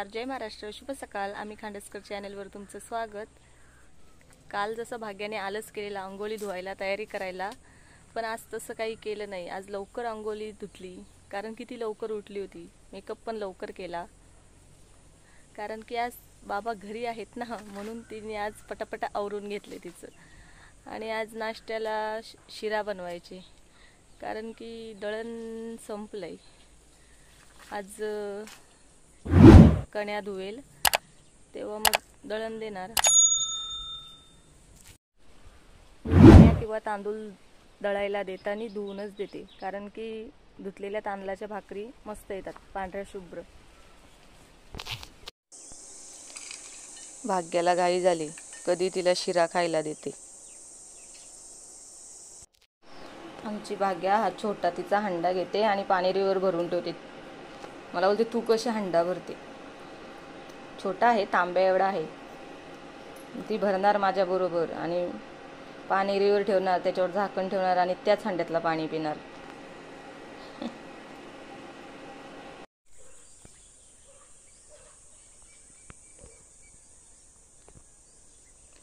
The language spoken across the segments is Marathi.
नमस्कार, जय महाराष्ट्र, शुभ सकाळ। आम्ही खांडसकर चॅनलवर तुमचं स्वागत। काल जसं भाग्याने आलस केलेला अंघोळी धुवायला तयारी करायला, पण आज तसं काही केलं नाही। आज लवकर अंघोळी धुतली कारण की ती लवकर उठली होती। मेकअप पण लवकर केला कारण की आज बाबा घरी आहेत ना, म्हणून तिने आज पटापटा आवरून घेतले तिचं। आणि आज नाश्त्याला शिरा बनवायचे कारण की दळण संपलंय। आज कण्या धुवेल तेव्हा मग दळण देणार। कण्या किंवा तांदूळ दळायला देताना धुवूनच देते कारण की धुतलेल्या तांदळाच्या भाकरी मस्त येतात, पांढऱ्या शुभ्र। भाग्याला घाई झाली, कधी तिला शिरा खायला देते। आमची भाग्या हा छोटा तिचा हंडा घेते आणि पाणीरीवर भरून ठेवते। मला बोलते तू कशी हंडा भरते। छोटा आहे, तांब्या एवढा आहे। ती भरणार माझ्या बरोबर आणि पाणीरीवर ठेवणार, त्याच्यावर झाकण ठेवणार आणि त्याच हंड्यातला पाणी पिणार।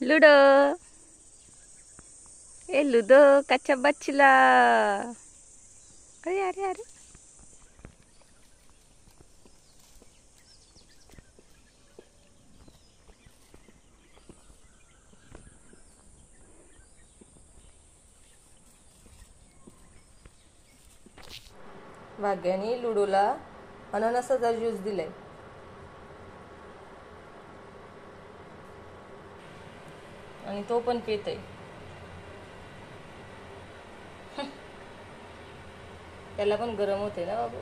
लुडो ए लुडो कच्चा बच्चीला। अरे अरे अरे भाग्याने लुडोला अननसाचा ज्यूस दिलाय आणि तो पण पितय। त्याला पण गरम होते ना बाबू,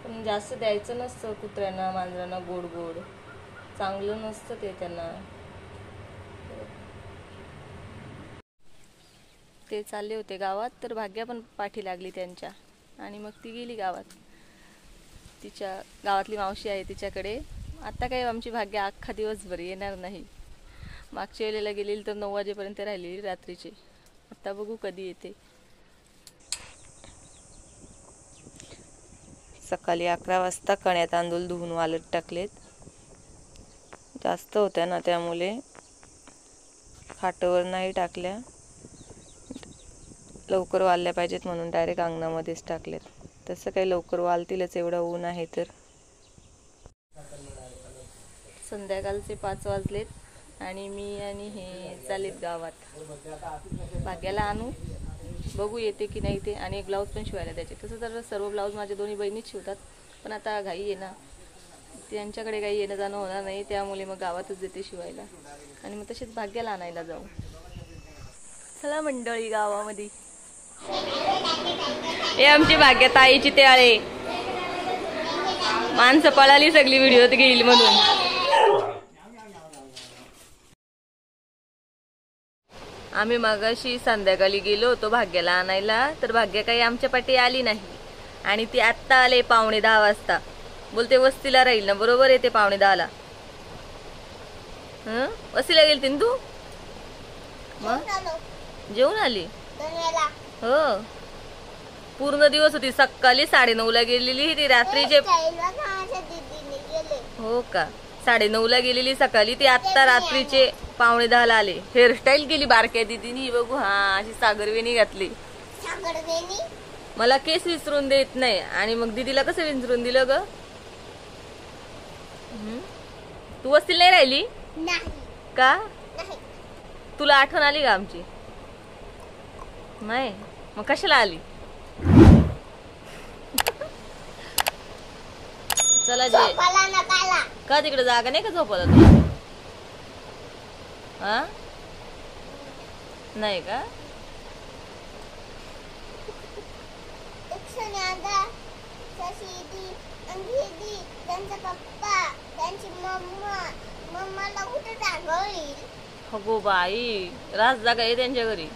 पण जास्त द्यायचं नसतं कुत्र्यांना मांजरांना। गोड गोड चांगलं नसतं ते त्यांना। ते चालले होते गावात, तर भाग्या पण पाठी लागली त्यांच्या आणि मग ती गेली गावात। तिच्या गावातली मावशी आहे तिच्याकडे। आता काही आमची भाग्या अख्खा दिवसभर येणार नाही। मागच्या वेळेला गेलेली तर 9 वाजेपर्यंत राहिलेली रात्रीचे। आता बघू कधी येते। सकाळी 11 वाजता कण्या तांदूळ धुवून वाळत टाकलेत। जास्त होत्या ना त्यामुळे खाटावर नाही टाकल्या, लवकर वाळल्या पाहिजेत म्हणून डायरेक्ट अंगणामध्येच टाकलेत। तसं काही लवकर वाळतीलच, एवढं ऊन आहे तर। संध्याकाळचे 5 वाजलेत आणि मी आणि हे चालेत गावात। भाग्याला आणू, बघू येते की नाही ते। आणि एक ब्लाऊज पण शिवायला द्यायचे। तसं तर सर्व ब्लाऊज माझ्या दोन्ही बहिणीच शिवतात, पण आता घाई आहे ना, त्यांच्याकडे काही येणं जाणं होणार नाही, त्यामुळे मग गावातच देते शिवायला। आणि मग तसेच भाग्याला आणायला जाऊ। चला मंडळी गावामध्ये। हे आमची भाग्या ताईची त्याळे माणसं पळाली सगळी व्हिडिओत घेईल म्हणून। आम्ही मगाशी संध्याकाळी गेलो होतो भाग्याला आणायला, तर भाग्या काही आमच्या पाठी आली नाही आणि ती आत्ता आले 9:15 वाजता। बोलते वस्तीला राहील ना, बरोबर येते 9:15ला। वस्तीला गेलती ना तू? मग जेवून आली? हो, पूर्ण दिवस होती। सकाळी 9:30ला गेलेली ती, रात्रीचे। हो का, 9:30ला गेलेली सकाळी ती, आत्ता रात्रीचे 9:15ला आले। हेअरस्टाईल केली बारक्या दीदीनी, बघू। हा, अशी सागरवेणी घातली। मला केस विसरून देत नाही आणि मग दीदीला कसं विसरून दिलं ग? तू वस्तीला नाही राहिली का? तुला आठवण आली का आमची? नाही, मग कशाला आली? चला जे का तिकडे जागा नाही का झोपायला तुला? हा, नाही का? त्यांचा पप्पा, त्यांची मम्माला कुठे टाकली? हो बाई, राज जागा आहे त्यांच्या घरी।